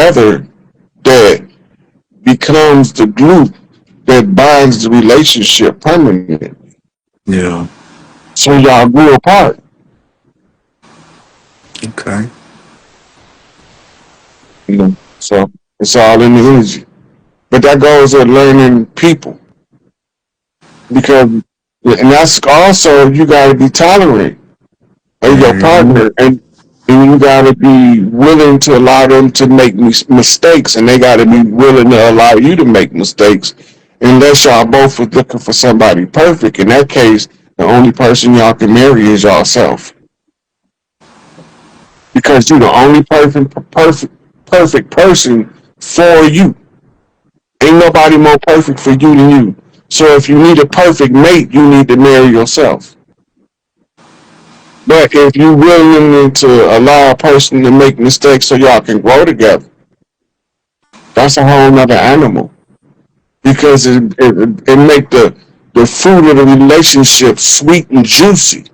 together that becomes the glue that binds the relationship permanently. Yeah. So y'all grew apart, Okay. you know. So it's all in the energy. But that goes with learning people because, and that's also you got to be tolerant of your Mm-hmm. partner, and you got to be willing to allow them to make mistakes, and they got to be willing to allow you to make mistakes. Unless y'all both was looking for somebody perfect, in that case, the only person y'all can marry is yourself because you're the only perfect person for you. Ain't nobody more perfect for you than you. So if you need a perfect mate, you need to marry yourself. But if you're willing to allow a person to make mistakes so y'all can grow together, that's a whole nother animal. Because it make the fruit of the relationship sweet and juicy,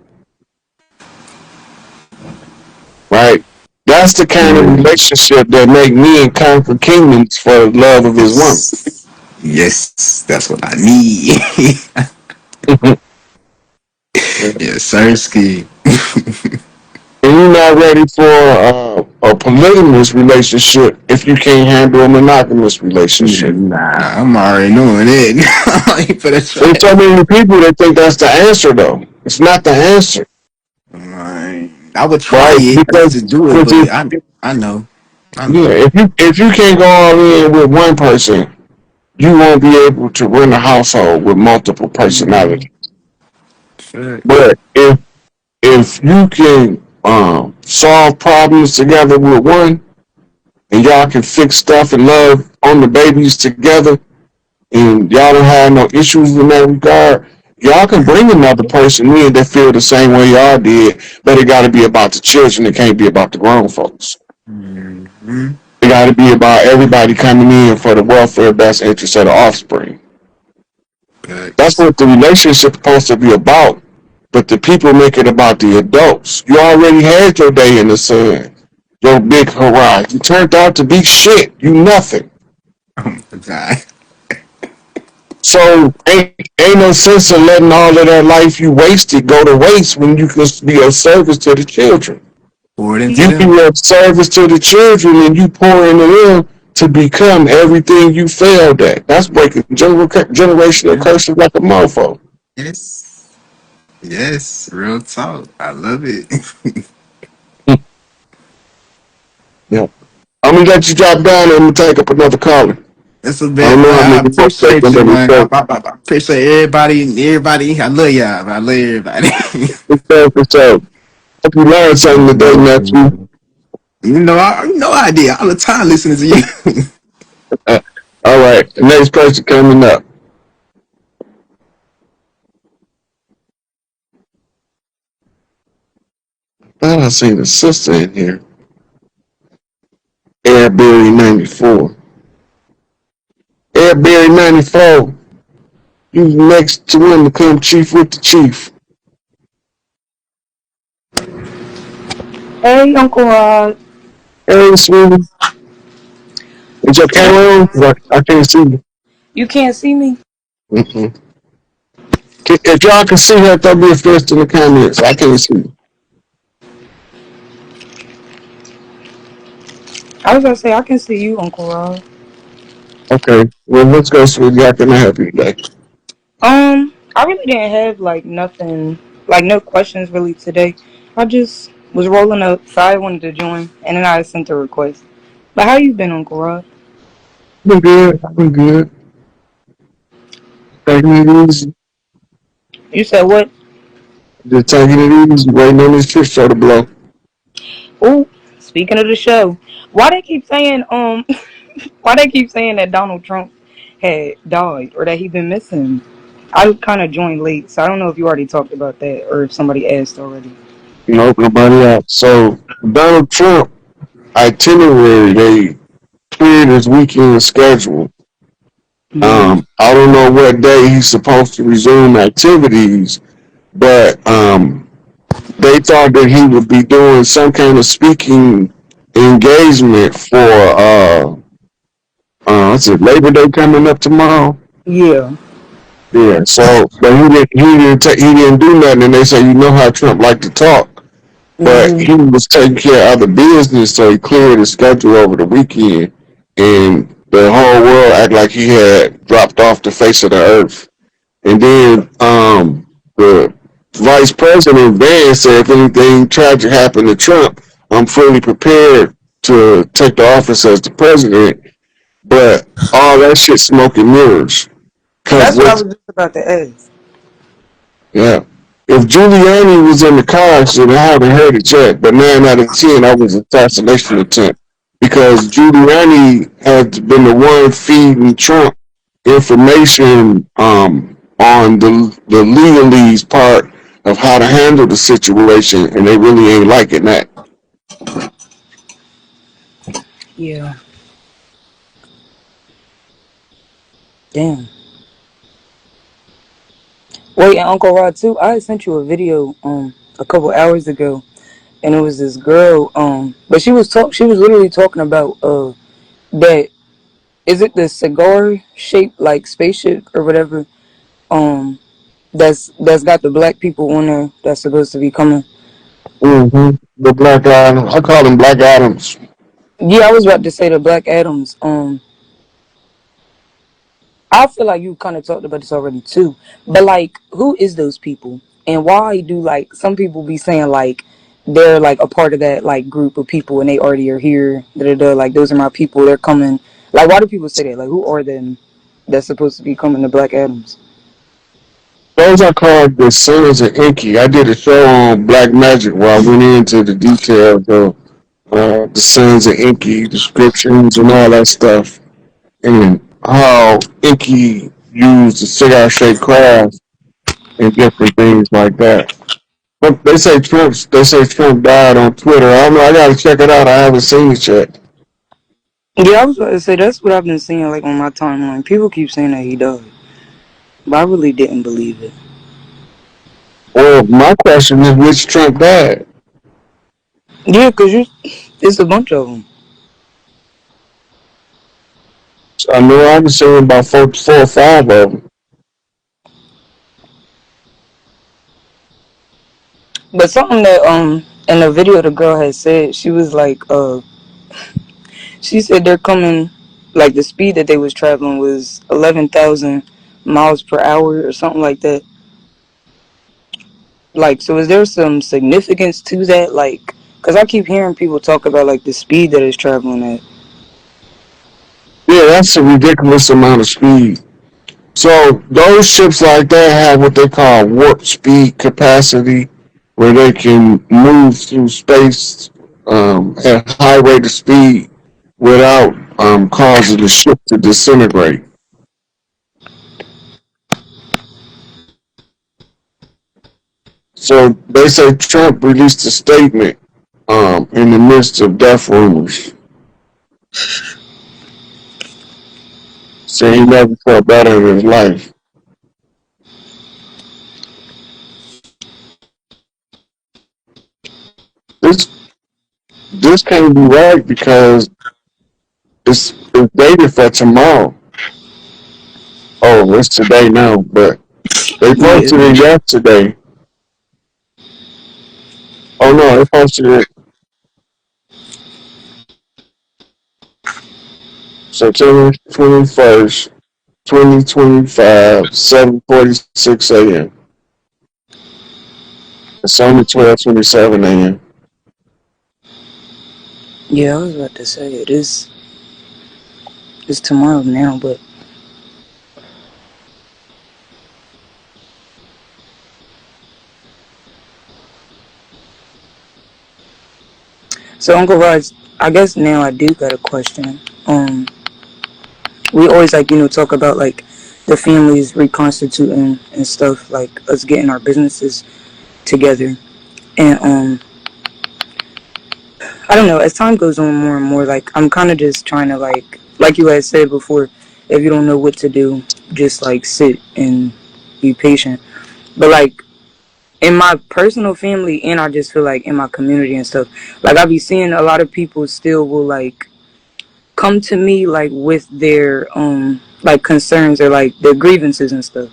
right? That's the kind of Yeah. relationship that make men conquer kingdoms for the love of his woman. Yes. Yes. That's what I need. Yes, sir. Ski. And you're not ready for a polygamous relationship if you can't handle a monogamous relationship. Nah, I'm already knowing it. I ain't for the There's track. so many people that think that's the answer, though. It's not the answer, I would try right? it Because to do it, cause but I know. I yeah, know. if you can't go all in with one person, you won't be able to run a household with multiple Mm, personalities. facts. But if you can solve problems together with one, and y'all can fix stuff and love on the babies together, and y'all don't have no issues in that regard, y'all can bring another person in that feel the same way y'all did, but it got to be about the children. It can't be about the grown folks. Mm-hmm. It got to be about everybody coming in for the welfare, best interest of the offspring. That's Facts. what the relationship is supposed to be about. But the people make it about the adults. You already had your day in the sun, your big horizon. You turned out to be shit. You nothing. Oh my god. So ain't no sense of letting all of that life you wasted go to waste when you can be of service to the children. Pour it into You them. be of service to the children and you pour into them to become everything you failed at. That's breaking generational Yeah. curses like a mofo. Yes. Yes. Real talk. I love it. Yeah. I'm gonna let you drop down and I'm gonna take up another caller. That's a I don't bit, know man. how I many more appreciate seconds you, that we man. take. I appreciate everybody. Everybody. I love y'all. Man. I love everybody. So hope you learned something today, nephew. I did all the time listening to you. Uh, all right, the next person coming up. Thought I seen a sister in here. Airberry 94. Airberry 94. You next to one to come chief with the chief. Hey, Uncle Rod. Hey, sweetie. Is your camera on? 'Cause I can't see you. You can't see me? Mm-mm. If y'all can see her, throw me a fist in the comments. I can't see you. I was gonna say I can see you, Uncle Rod. Okay. Well, let's go, sweetie. How can I help you today? I really didn't have like nothing, like no questions really today. I just was rolling up, so I wanted to join, and then I sent a request. But how you been, Uncle Rod? I've been good. I've been good. Taking it easy. You said what? Just taking it easy. Waiting on this shit show to blow. Oh, speaking of the show, why they keep saying why they keep saying that Donald Trump had died or that he been missing? I kind of joined late, so I don't know if you already talked about that or if somebody asked already. Nope, nobody else. So Donald Trump itinerary, they cleared his weekend schedule. Hmm. I don't know what day he's supposed to resume activities, but they thought that he would be doing some kind of speaking engagement for what's it, Labor Day coming up tomorrow. Yeah. Yeah, so but he didn't do nothing, and they say you know how Trump liked to talk, but Mhm. he was taking care of other business, so he cleared his schedule over the weekend, and the whole world act like he had dropped off the face of the earth. And then the vice president Vance said if anything tragic happened to Trump, I'm fully prepared to take the office as the president. But all that shit smoke and mirrors. Cause That's what I what? was just about to ask. Yeah. If Giuliani was in the car accident, I haven't heard it yet. But 9 out of 10, that was an assassination attempt because Giuliani had been the one feeding Trump information on the legalese part of how to handle the situation, and they really ain't liking that. Yeah. Damn. Wait, and Uncle Rod too. I sent you a video a couple hours ago, and it was this girl but she was literally talking about that is it the cigar shaped like spaceship or whatever um that's got the black people on there that's supposed to be coming. The Black Adam, I call them Black Adams. Yeah, I was about to say the Black Adams. I feel like you kind of talked about this already too, but like, who is those people, and why do like some people be saying like they're like a part of that like group of people and they already are here? Da, da, da, like those are my people. They're coming. Like, why do people say that? Like, who are them that's supposed to be coming to Black Adams? Those are called the Sons of Inky. I did a show on Black Magic where I went into the details of the Sons of Inky descriptions and all that stuff, and how Inky used the cigar shaped craft and different things like that. But they say Trump died on Twitter. I don't know. I gotta check it out. I haven't seen it yet. Yeah, I was about to say that's what I've been seeing like on my timeline. People keep saying that he died, but I really didn't believe it. Well, my question is, which Trump died? Yeah, cause it's a bunch of them. I know I've been seeing about four or five of them. But something that in the video the girl had said, she was like she said they're coming, like the speed that they was traveling was 11,000 miles per hour or something like that. Like, so is there some significance to that? Like, cause I keep hearing people talk about like the speed that it's traveling at. Yeah, that's a ridiculous amount of speed. So those ships like that have what they call warp speed capacity, where they can move through space at high rate of speed without causing the ship to disintegrate. So they say Trump released a statement in the midst of death rumors, saying he never felt better in his life. This this can't be right because it's dated for tomorrow. Oh, it's today now, but they Yeah. posted it yesterday. Oh no, they posted it September 21st, 2025, 7:46 a.m. It's only 12:27 a.m. Yeah, I was about to say it is. It's tomorrow now, but so Uncle Raj, I guess now I do got a question. We always like talk about like the families reconstituting and stuff, like us getting our businesses together, and I don't know. As time goes on more and more, like I'm kind of just trying to like you had said before, if you don't know what to do, just like sit and be patient. But like in my personal family, and I just feel like in my community and stuff, like I be seeing a lot of people still will like come to me like with their like concerns or like their grievances and stuff,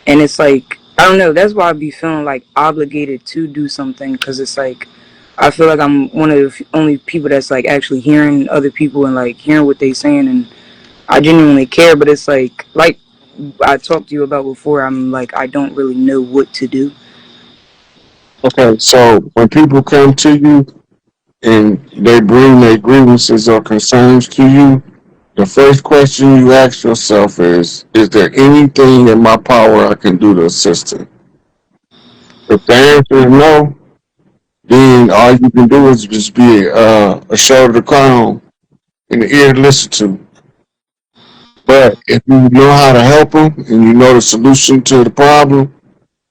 and it's like I don't know. That's why I be feeling like obligated to do something because it's like I feel like I'm one of the only people that's like actually hearing other people and like hearing what they saying, and I genuinely care. But it's like I talked to you about before. I'm like I don't really know what to do. Okay, so when people come to you and they bring their grievances or concerns to you, the first question you ask yourself is there anything in my power I can do to assist them? If the answer is no, then all you can do is just be a shoulder to cry on and an ear to listen to. But if you know how to help them and you know the solution to the problem,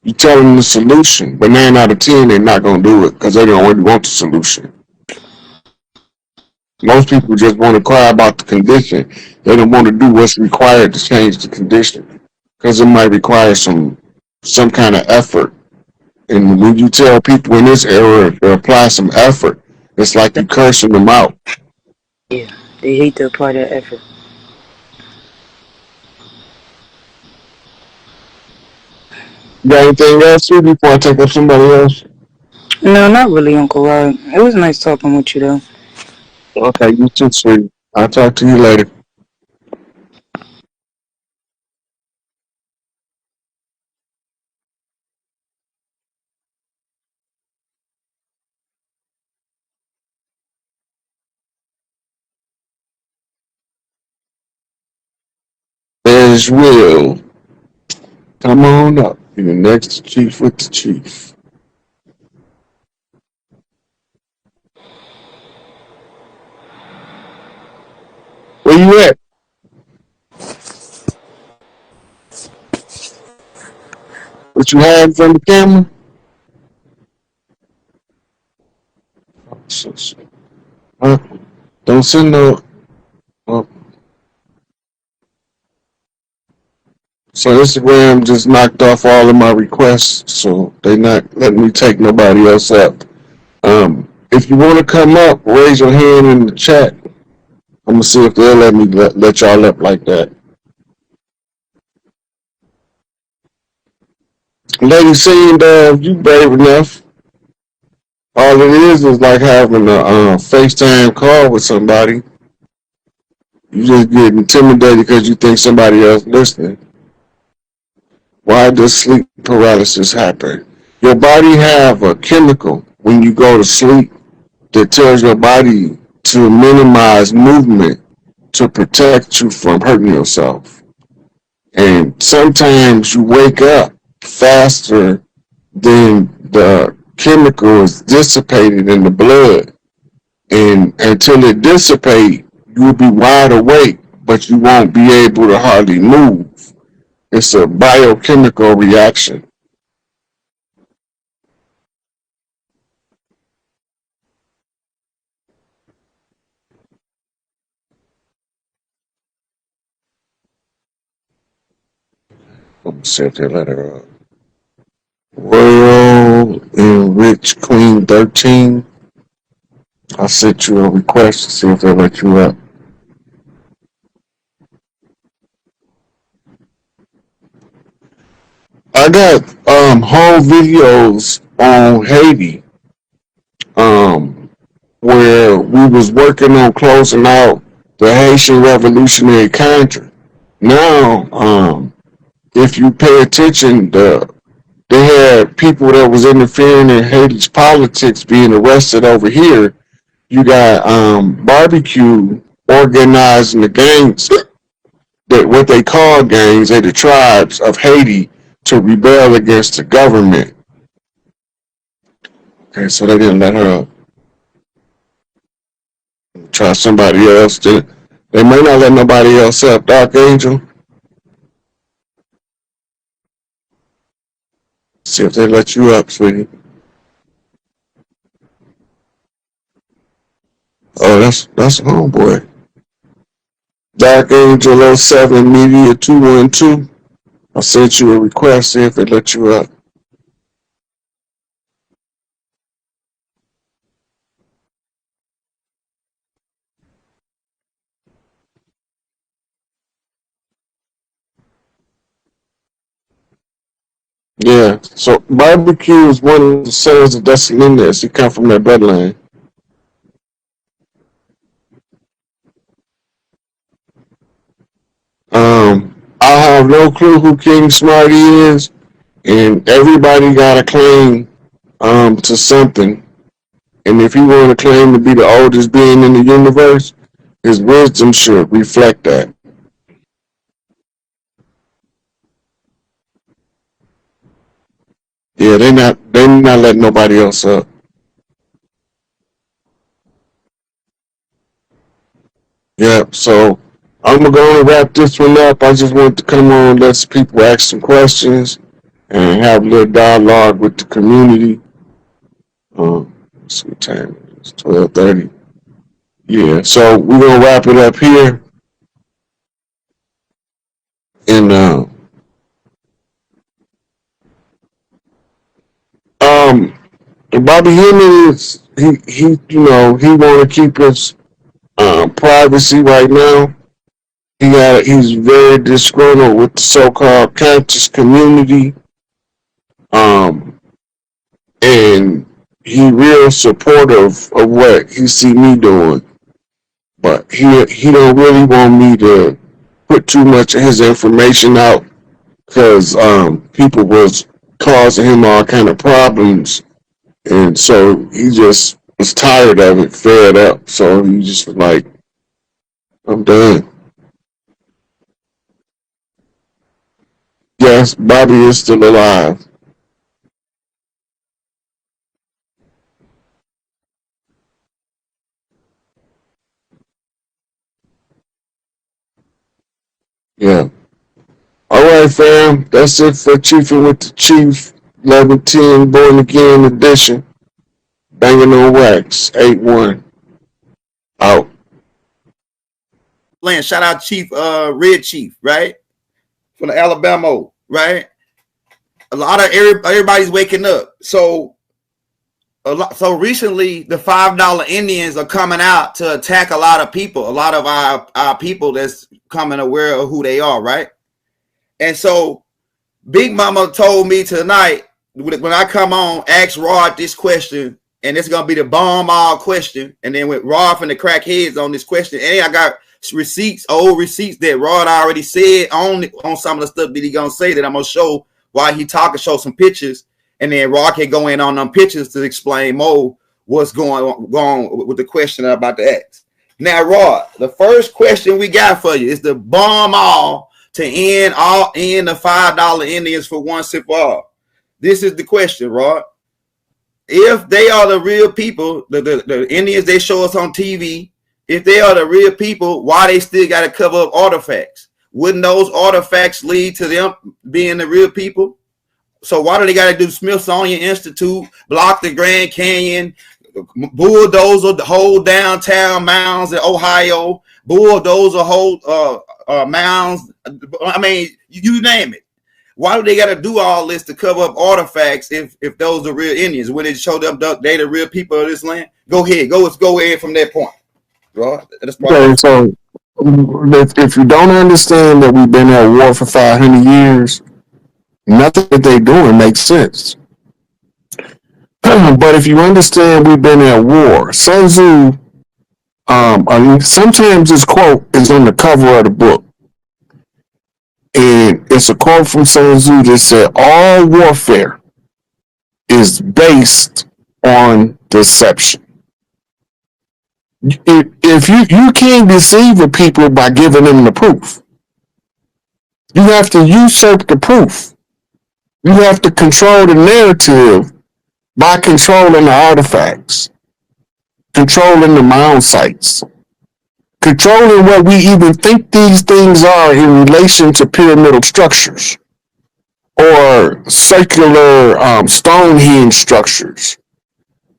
you tell them the solution. But 9 out of 10, they're not going to do it because they don't really want the solution. Most people just want to cry about the condition. They don't want to do what's required to change the condition because it might require some kind of effort. And when you tell people in this era to apply some effort, it's like you cursing them out. Yeah, they hate to apply that effort. You got anything else too before I take up somebody else? No, not really, Uncle Rod. It was nice talking with you though. Okay, you too, sweet. I'll talk to you later. There's Will. Come on up. You're the next chief with the chief. Where you at? What you hiding from the camera? Huh? Don't send no. Oh. So Instagram just knocked off all of my requests, so they not letting me take nobody else up. If you want to come up, raise your hand in the chat. I'm gonna see if they'll let me let y'all up like that. Lady seemed you brave enough. All it is like having a FaceTime call with somebody. You just get intimidated because you think somebody else listening. Why does sleep paralysis happen? Your body have a chemical when you go to sleep that tells your body to minimize movement to protect you from hurting yourself. And sometimes you wake up faster than the chemical is dissipated in the blood. And until it dissipates, you'll be wide awake, but you won't be able to hardly move. It's a biochemical reaction. Let me set that letter up. Royal Enrich Queen 13. I sent you a request to see if they'll let you up. I got whole videos on Haiti um where we was working on closing out the Haitian Revolutionary Country. Now, if you pay attention, they had people that was interfering in Haiti's politics being arrested over here. You got barbecue organizing the gangs that what they call gangs, they the tribes of Haiti to rebel against the government. Okay, so they didn't let her try somebody else. They may not let nobody else up. Dark Angel, see if they let you up, sweetie. Oh, that's homeboy. Dark Angel oh 07 Media 212. I sent you a request, see if they let you up. Yeah. So barbecue is one of the sons of Dustin Linders. He come from that bloodline. I have no clue who King Smarty is, and everybody got a claim to something. And if he want to claim to be the oldest being in the universe, his wisdom should reflect that. Yeah, they not letting nobody else up. Yeah, so I'm gonna go and wrap this one up. I just want to come on, let some people ask some questions and have a little dialogue with the community. Some time it's 12:30. Yeah, so we're gonna wrap it up here, and um, Bobby Hemming is he want to keep his privacy right now. He's very disgruntled with the so-called conscious community, um, and he real supportive of what he see me doing, but he don't really want me to put too much of his information out because people was causing him all kind of problems, and so he just was tired of it, fed up. So he just was like, "I'm done." Yes, Bobby is still alive. Yeah. All right, fam. That's it for Chiefing with the Chief. 11:10 Born Again Edition. Banging on wax. 8-1. Out. Land. Shout out Chief Red Chief, right? From the Alabama, right? A lot of everybody's waking up. So recently the $5 Indians are coming out to attack a lot of people, a lot of our people that's coming aware of who they are, right? And so Big Mama told me tonight when I come on, ask Rod this question, and it's gonna be the bomb all question. And then with Rod from the crackheads on this question, and I got receipts, old receipts that Rod already said on some of the stuff that he gonna say that I'm gonna show while he talking, show some pictures, and then Rod can go in on them pictures to explain more what's going on with the question I'm about to ask. Now, Rod, the first question we got for you is the bomb all to end the $5 Indians for once and for all. This is the question, Rod. If they are the real people, the Indians they show us on TV, if they are the real people, why they still got to cover up artifacts? Wouldn't those artifacts lead to them being the real people? So why do they got to do Smithsonian Institute, block the Grand Canyon, bulldozer the whole downtown mounds in Ohio, bulldozer whole mounds? I mean, you name it. Why do they got to do all this to cover up artifacts if those are real Indians? When it showed up they the real people of this land? Go ahead. Let's go ahead from that point. Right? Okay, so if you don't understand that we've been at war for 500 years, nothing that they're doing makes sense. But if you understand we've been at war, Sun Tzu, sometimes this quote is on the cover of the book. And it's a quote from Sun Tzu that said, all warfare is based on deception. If you can't deceive the people by giving them the proof. You have to usurp the proof. You have to control the narrative by controlling the artifacts, controlling the mound sites, controlling what we even think these things are in relation to pyramidal structures or circular Stonehenge structures.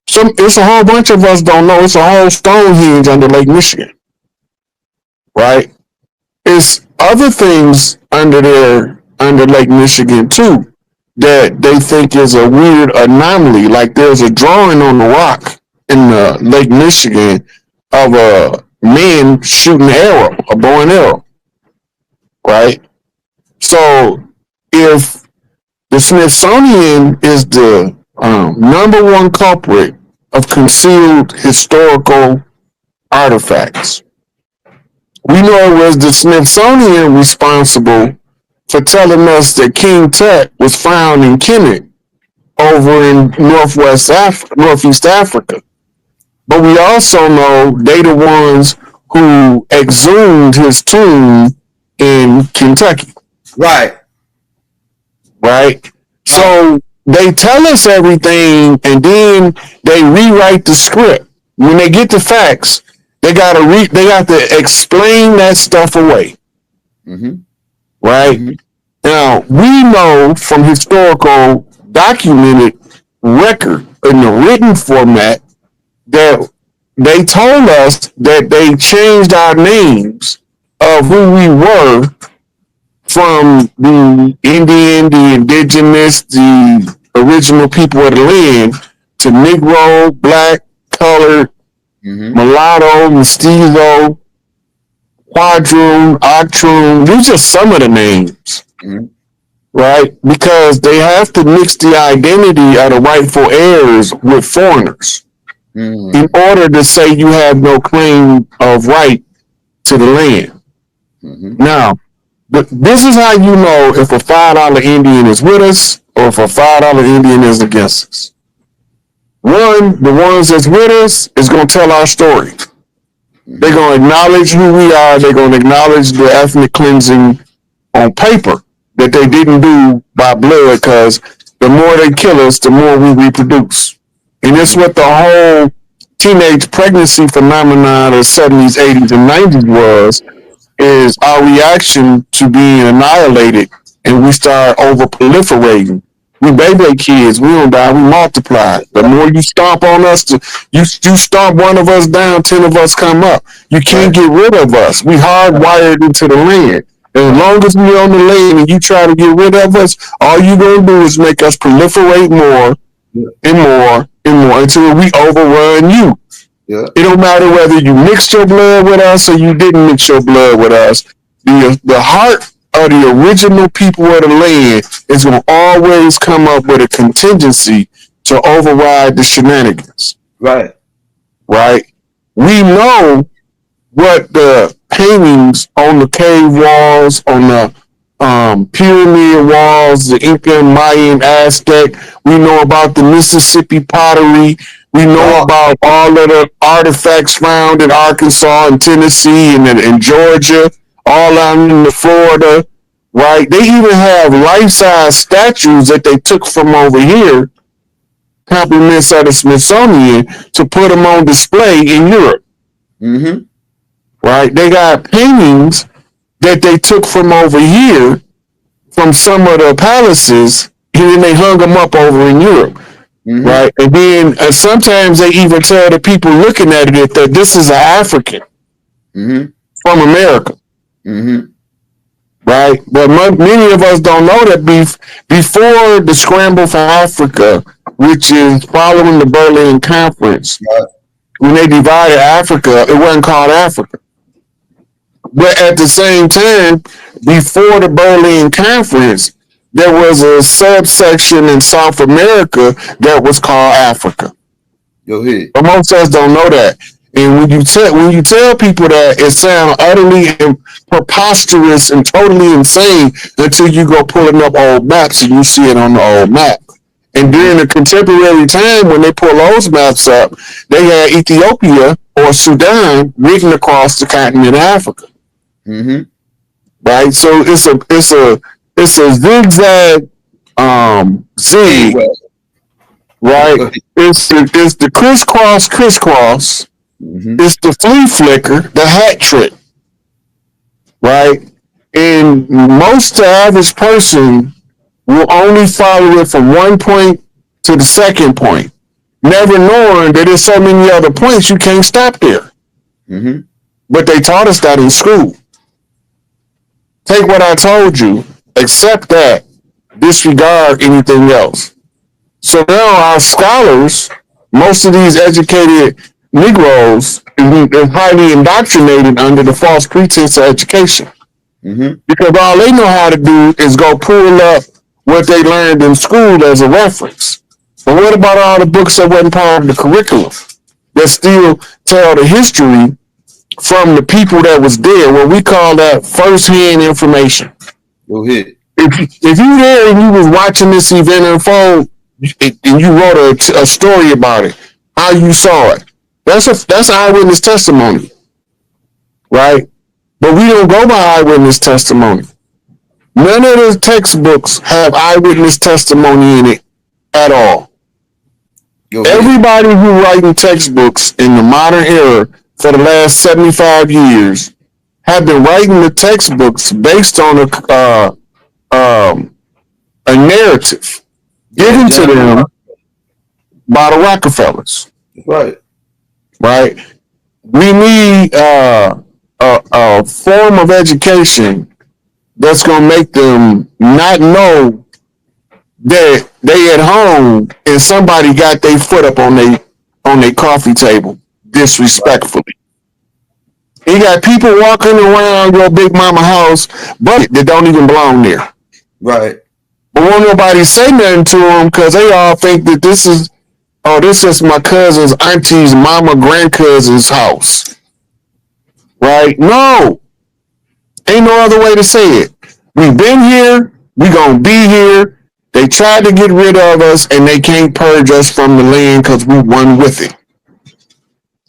It's a whole bunch of us don't know. It's a whole Stonehenge under Lake Michigan, right? It's other things under there under Lake Michigan too that they think is a weird anomaly. Like there's a drawing on the rock in Lake Michigan of a man shooting an arrow, a bow and arrow, right? So if The Smithsonian is the number one culprit of concealed historical artifacts. We know it was the Smithsonian responsible for telling us that King Tut was found in Kemet over in Northeast Africa. But we also know they the ones who exhumed his tomb in Kentucky. Right. Right? So they tell us everything and then they rewrite the script. When they get the facts, they got to explain that stuff away. Mm-hmm. Right? Mm-hmm. Now, we know from historical documented record in the written format that they told us that they changed our names of who we were from the Indian, the indigenous, the original people of the land to Negro, black, colored, mulatto, mestizo, quadroon, octroon. These are some of the names, right? Because they have to mix the identity of the rightful heirs with foreigners in order to say you have no claim of right to the land. Now, this is how you know if a $5 Indian is with us or if a $5 Indian is against us. One, the ones that's with us is going to tell our story. They're going to acknowledge who we are. They're going to acknowledge the ethnic cleansing on paper that they didn't do by blood, because the more they kill us, the more we reproduce. And that's what the whole teenage pregnancy phenomenon of the 70s, 80s, and 90s was, is our reaction to being annihilated, and we start over proliferating. We baby kids, we don't die, we multiply. The more you stomp on us, you stomp one of us down, 10 of us come up. You can't get rid of us. We hardwired into the land. And as long as we're on the land and you try to get rid of us, all you're going to do is make us proliferate more and more and more until we overrun you. Yeah. It don't matter whether you mixed your blood with us or you didn't mix your blood with us. The heart of the original people of the land is going to always come up with a contingency to override the shenanigans. Right. Right. We know what the paintings on the cave walls, on the pyramid walls, the Inca, Mayan, Aztec. We know about the Mississippi pottery. We know about all of the artifacts found in Arkansas and Tennessee and Georgia, all out in Florida, right? They even have life-size statues that they took from over here, compliments of the Smithsonian, to put them on display in Europe. Mm-hmm. Right? They got paintings that they took from over here, from some of the palaces, and then they hung them up over in Europe. Mm-hmm. Right, and then sometimes they even tell the people looking at it that this is an African from America. Mm-hmm. Right, but many of us don't know that before the scramble for Africa, which is following the Berlin Conference, when they divided Africa, it wasn't called Africa. But at the same time, before the Berlin Conference, there was a subsection in South America that was called Africa. Go ahead. But most of us don't know that. And when you tell people that, it sounds utterly preposterous and totally insane until you go pulling up old maps and you see it on the old map. And during the contemporary time, when they pull those maps up, they had Ethiopia or Sudan written across the continent of Africa. Mm-hmm. Right? So it's a zigzag zig, right? It's the crisscross. Mm-hmm. It's the flea flicker, the hat trick, right? And most average person will only follow it from one point to the second point, never knowing that there's so many other points you can't stop there. Mm-hmm. But they taught us that in school. Take what I told you. Accept that, disregard anything else. So now our scholars, most of these educated Negroes, are highly indoctrinated under the false pretense of education. Mm-hmm. Because all they know how to do is go pull up what they learned in school as a reference. But what about all the books that wasn't part of the curriculum that still tell the history from the people that was there? What we call that first-hand information. Go ahead. If you there and you was watching this event unfold and you wrote a story about it, how you saw it, that's eyewitness testimony, right? But we don't go by eyewitness testimony. None of the textbooks have eyewitness testimony in it at all. Everybody who writing textbooks in the modern era for the last 75 years have been writing the textbooks based on a narrative given to them by the Rockefellers. Right. Right. We need a form of education that's gonna make them not know that they at home and somebody got their foot up on their coffee table disrespectfully. You got people walking around your big mama house, but that don't even belong there. Right. But won't nobody say nothing to them because they all think that this is my cousin's auntie's mama grandcousin's house. Right? No. Ain't no other way to say it. We've been here. We gonna be here. They tried to get rid of us and they can't purge us from the land because we one with it.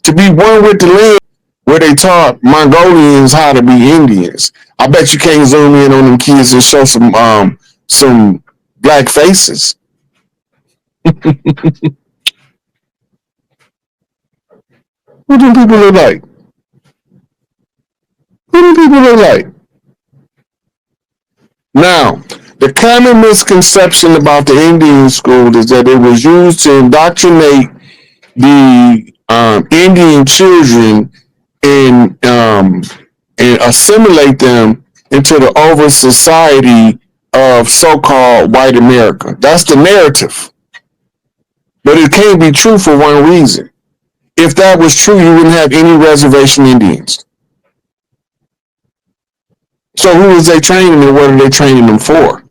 To be one with the land where they taught Mongolians how to be Indians. I bet you can't zoom in on them kids and show some black faces. What do people look like? Who do people look like? Now, the common misconception about the Indian school is that it was used to indoctrinate the Indian children and assimilate them into the over society of so-called white America. That's the narrative. But it can't be true for one reason. If that was true, you wouldn't have any reservation Indians. So who is they training and what are they training them for?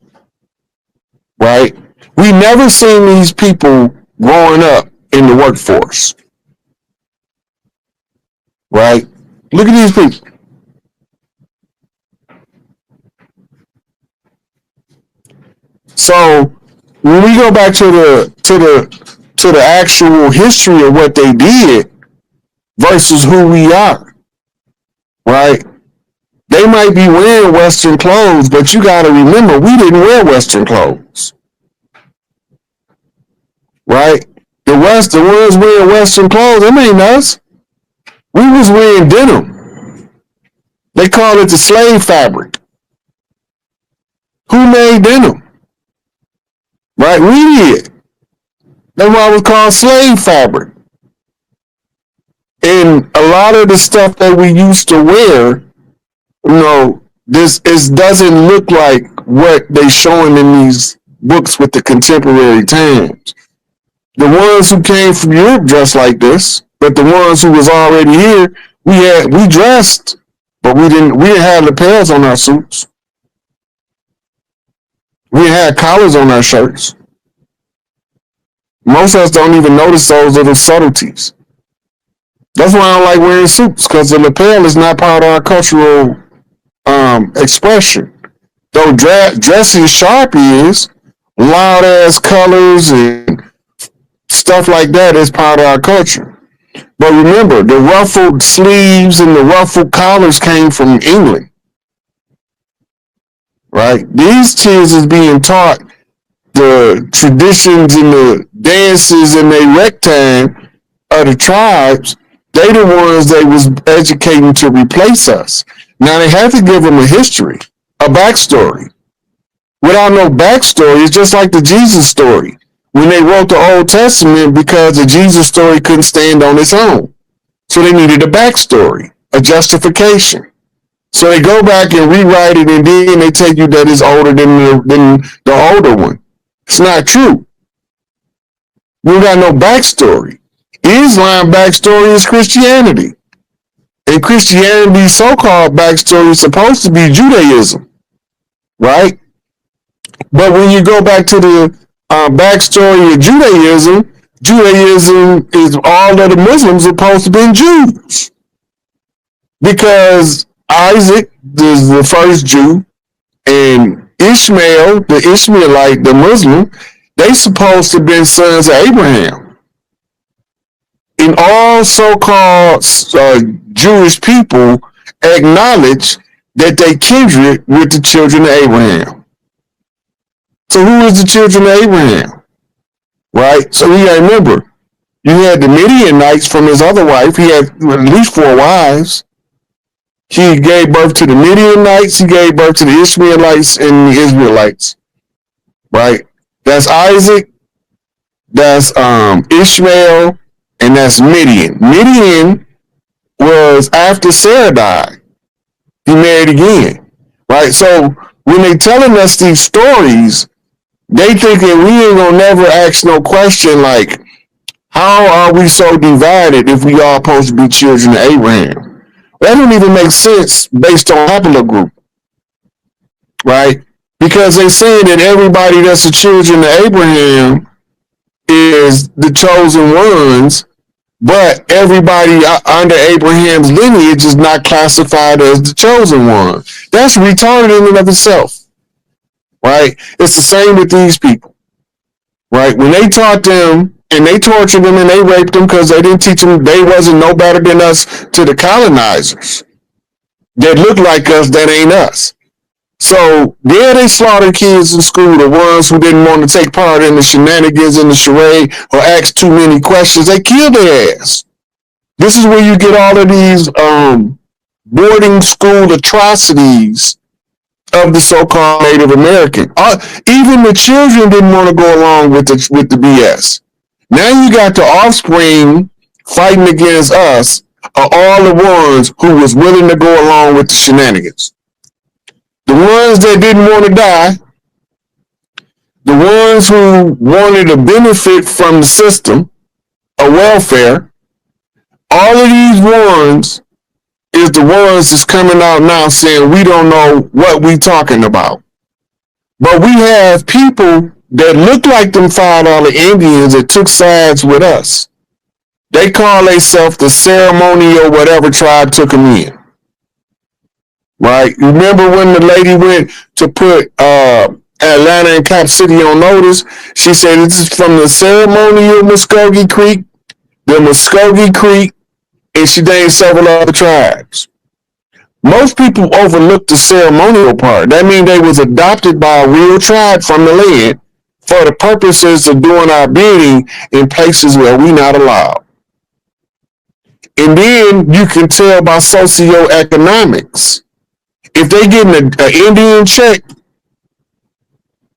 Right? We never seen these people growing up in the workforce. Right? Look at these people. So when we go back to the actual history of what they did versus who we are, right? They might be wearing Western clothes, but you got to remember we didn't wear Western clothes, right? The ones wearing Western clothes, them ain't us. We was wearing denim. They call it the slave fabric. Who made denim? Right, we did. That's why it was called slave fabric. And a lot of the stuff that we used to wear, this doesn't look like what they showing in these books with the contemporary times. The ones who came from Europe dressed like this, but the ones who was already here, we dressed, but we didn't have lapels on our suits. We had collars on our shirts. Most of us don't even notice those little subtleties. That's why I don't like wearing suits, because the lapel is not part of our cultural expression. Though dressing sharp is, loud ass colors and stuff like that is part of our culture. But remember, the ruffled sleeves and the ruffled collars came from England. Right? These kids is being taught the traditions and the dances and they ragtime of the tribes. They the ones they was educating to replace us. Now they have to give them a history, a backstory. Without no backstory, it's just like the Jesus story. When they wrote the Old Testament, because the Jesus story couldn't stand on its own. So they needed a backstory, a justification. So they go back and rewrite it, and then they tell you that it's older than the older one. It's not true. We got no backstory. Islam backstory is Christianity. And Christianity's so-called backstory is supposed to be Judaism. Right? But when you go back to the backstory of Judaism, Judaism is all of the Muslims are supposed to be Jews because Isaac is the first Jew and Ishmael, the Ishmaelite, the Muslim, they supposed to have been sons of Abraham. And all so-called Jewish people acknowledge that they kindred with the children of Abraham. So who is the children of Abraham? Right? So we gotta remember, you had the Midianites from his other wife. He had at least 4 wives. He gave birth to the Midianites. He gave birth to the Ishmaelites and the Israelites. Right? That's Isaac. That's Ishmael. And that's Midian. Midian was after Sarah died. He married again. Right? So when they telling us these stories, they thinking we ain't gonna never ask no question like, how are we so divided if we all supposed to be children of Abraham? That don't even make sense based on haplogroup, right? Because they saying that everybody that's the children of Abraham is the chosen ones, but everybody under Abraham's lineage is not classified as the chosen one. That's retarded in and of itself, right? It's the same with these people, right? When they taught them and they tortured them and they raped them because they didn't teach them, they wasn't no better than us to the colonizers that look like us, that ain't us. So yeah, they slaughtered kids in school, the ones who didn't want to take part in the shenanigans in the charade or ask too many questions. They killed their ass. This is where you get all of these boarding school atrocities of the so-called Native American. Even the children didn't want to go along with the BS. Now you got the offspring fighting against us, are all the ones who was willing to go along with the shenanigans. The ones that didn't want to die, the ones who wanted to benefit from the system of welfare, all of these ones is the ones that's coming out now saying we don't know what we talking about. But we have people that look like them $5 Indians that took sides with us. They call themselves the ceremonial whatever tribe took them in. Right? Remember when the lady went to put Atlanta and Cap City on notice? She said this is from the ceremonial Muskogee Creek, the Muskogee Creek, and she named several other tribes. Most people overlook the ceremonial part. That means they was adopted by a real tribe from the land for the purposes of doing our bidding in places where we not allowed. And then you can tell by socioeconomics. If they getting an Indian check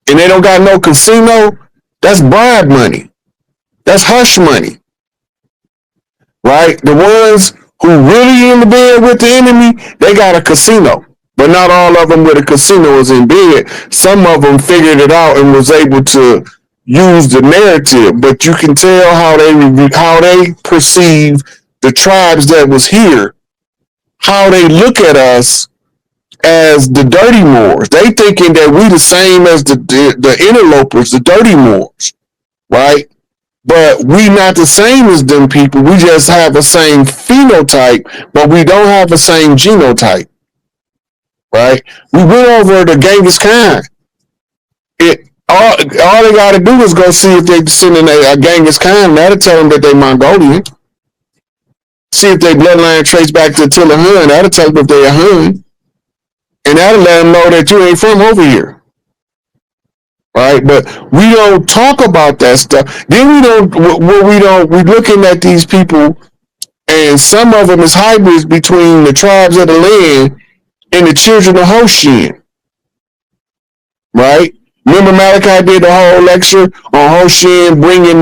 and they don't got no casino, that's bribe money. That's hush money. Right? The ones who really in the bed with the enemy, they got a casino. But not all of them with a casino is in bed. Some of them figured it out and was able to use the narrative. But you can tell how they perceive the tribes that was here, how they look at us as the dirty Moors. They thinking that we the same as the interlopers, the dirty Moors, right? But we not the same as them people. We just have the same phenotype, but we don't have the same genotype, right? We went over to Genghis Khan. All they got to do is go see if they descending a Genghis Khan. That'll tell them that they Mongolian. See if their bloodline trace back to Attila Hun. That'll tell them if they a Hun. And that'll let them know that you ain't from over here. Right? But we don't talk about that stuff. Then we're looking at these people, and some of them is hybrids between the tribes of the land and the children of Hoshin. Right? Remember Malachi did the whole lecture on Hoshin bringing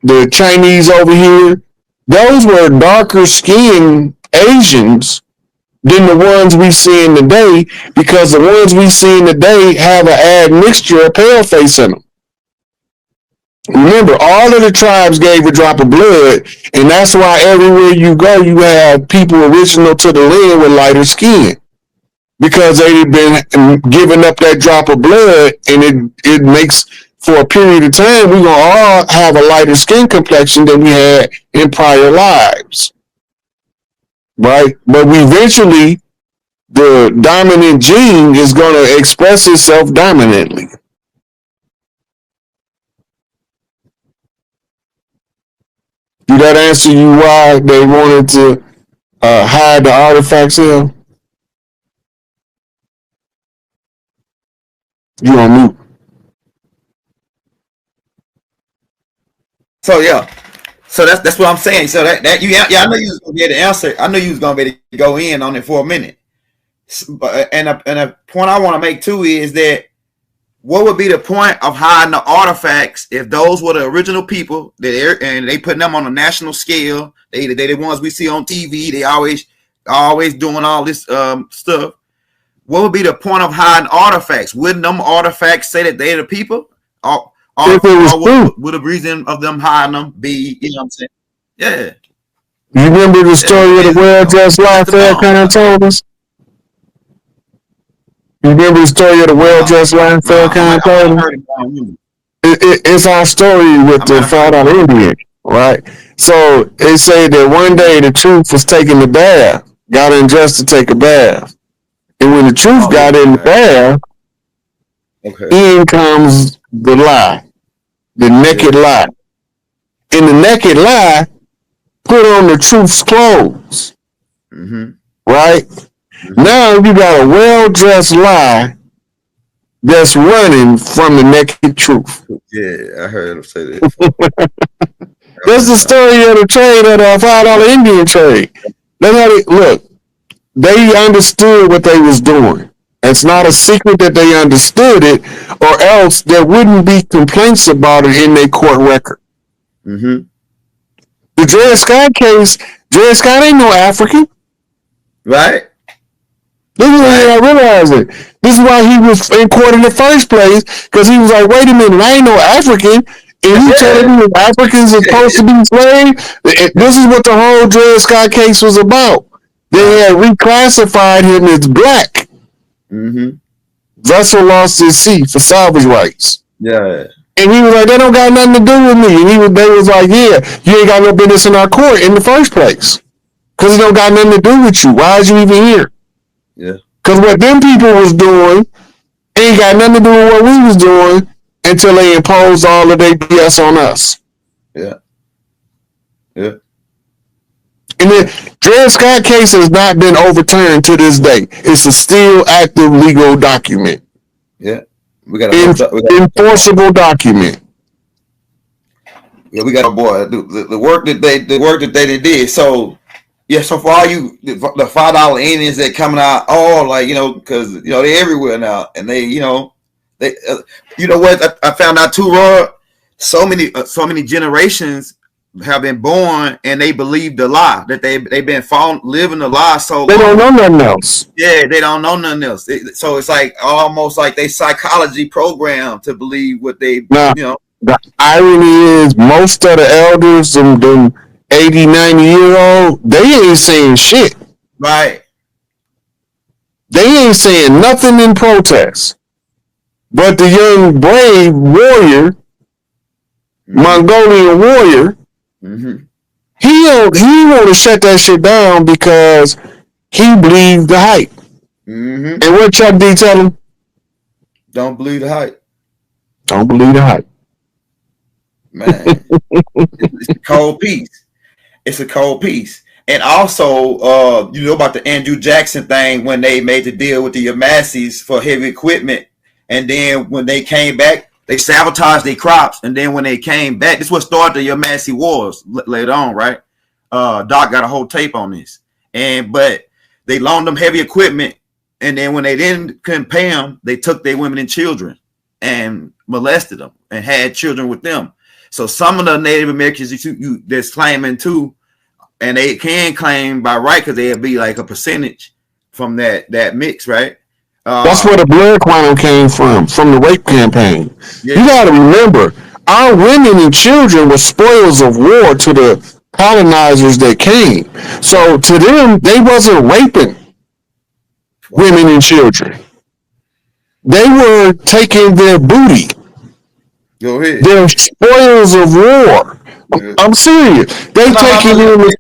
the Chinese over here? Those were darker skinned Asians than the ones we see in today, because the ones we see in today have an admixture of pale face in them. Remember, all of the tribes gave a drop of blood, and that's why everywhere you go, you have people original to the land with lighter skin. because they've been giving up that drop of blood, and it makes for a period of time we're gonna all have a lighter skin complexion than we had in prior lives, right? But we eventually the dominant gene is gonna express itself dominantly. Did that answer you why they wanted to hide the artifacts here? You on mute. So yeah, so that's what I'm saying. So that I know you was gonna get the answer. I know you was gonna be able to go in on it for a minute. And a point I want to make too is that what would be the point of hiding the artifacts if those were the original people and they putting them on a national scale? They the ones we see on TV. They always doing all this stuff. What would be the point of hiding artifacts? Wouldn't them artifacts say that they're the people? Or would the reason of them hiding them be, you know what I'm saying? Yeah. You remember the story of the well-dressed lie Farrakhan told us? You remember the story of the well-dressed lie Farrakhan told us? It's our story with the $5 Indian, right? So they say that one day the truth was taking a bath, got undressed to take a bath. And when the truth got in the bath, in comes the lie, the naked lie. And the naked lie put on the truth's clothes, right? Now you got a well-dressed lie that's running from the naked truth. Yeah, I heard him say that. That's the story of the trade of the $5 Indian trade. That's how they look. They understood what they was doing. It's not a secret that they understood it, or else there wouldn't be complaints about it in their court record. The Dred Scott case, Dred Scott ain't no African. Right. This is why I realize it. This is why he was in court in the first place, because he was like, wait a minute, I ain't no African. And you telling me that Africans are supposed to be slaves? This is what the whole Dred Scott case was about. They had reclassified him as black. Vessel lost his seat for salvage rights. Yeah. And he was like, that don't got nothing to do with me. And they was like, yeah, you ain't got no business in our court in the first place. Because it don't got nothing to do with you. Why is you even here? Yeah. Because what them people was doing ain't got nothing to do with what we was doing until they imposed all of their BS on us. Yeah. Yeah. And the Dred Scott case has not been overturned to this day. It's a still active legal document. Yeah. We got enforceable document. Yeah, we got a boy. The work that they did. So yeah, so for all you the $5 Indians that coming out, all like, you know, because you know they're everywhere now, and they, you know, they you know what I found out too, Rod. So many generations have been born and they believe the lie that they've been living the lie. So they don't know nothing else. Yeah, they don't know nothing else. So it's like almost like they psychology programmed to believe what they, you know. The irony is most of the elders, them 80, 90-year-old, they ain't saying shit. Right. They ain't saying nothing in protest. But the young brave warrior, Mongolian warrior, he want to shut that shit down because he believes the hype. And what Chuck D tell him? Don't believe the hype. Don't believe the hype. Man, it's a cold piece. It's a cold piece. And also, you know about the Andrew Jackson thing when they made the deal with the Yamasseys for heavy equipment. And then when they came back, they sabotaged their crops. And then when they came back, this is what started the Yamasee Wars later on, right? Doc got a whole tape on this. But they loaned them heavy equipment. And then when they couldn't pay them, they took their women and children and molested them and had children with them. So some of the Native Americans that's claiming too, and they can claim by right because they'd be like a percentage from that mix, right? That's where the blood quantum came from the rape campaign. Yeah. You got to remember, our women and children were spoils of war to the colonizers that came. So to them, they wasn't raping. women and children. They were taking their booty, Go ahead. their spoils of war. I'm serious. They taking in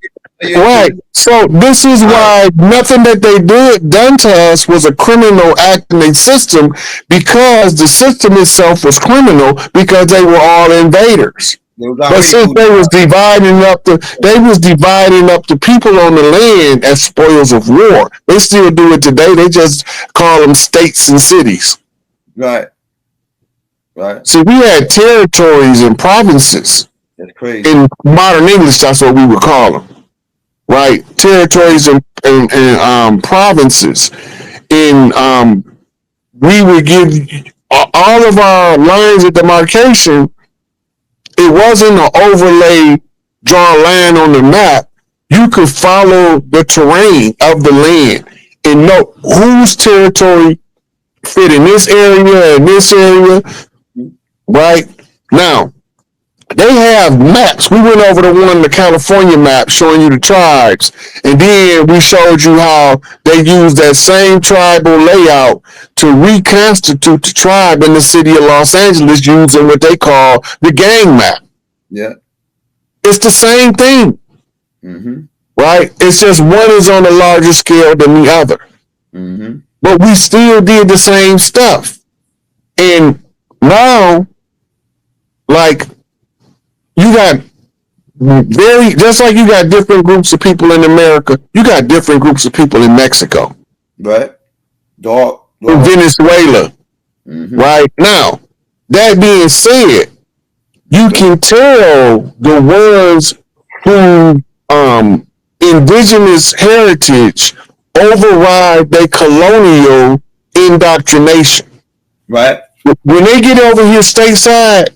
right. So this is why nothing that they done to us was a criminal act in the system, because the system itself was criminal because they were all invaders. But since they was dividing up the people on the land as spoils of war, they still do it today. They just call them states and cities. Right. Right. See, we had territories and provinces. That's crazy. In modern English, that's what we would call them. Right? Territories and provinces. And we would give all of our lines of demarcation. It wasn't an overlay, draw a line on the map. You could follow the terrain of the land and know whose territory fit in this area and this area. Right? Now, they have maps. We went over the California map showing you the tribes. And then we showed you how they used that same tribal layout to reconstitute the tribe in the city of Los Angeles using what they call the gang map. Yeah. It's the same thing. Mm-hmm. Right? It's just one is on a larger scale than the other. Mm-hmm. But we still did the same stuff. And now, like, you got just like you got different groups of people in America, you got different groups of people in Mexico. Right. Dog. In Venezuela. Mm-hmm. Right? Now, that being said, you can tell the ones who indigenous heritage override their colonial indoctrination. Right. When they get over here stateside,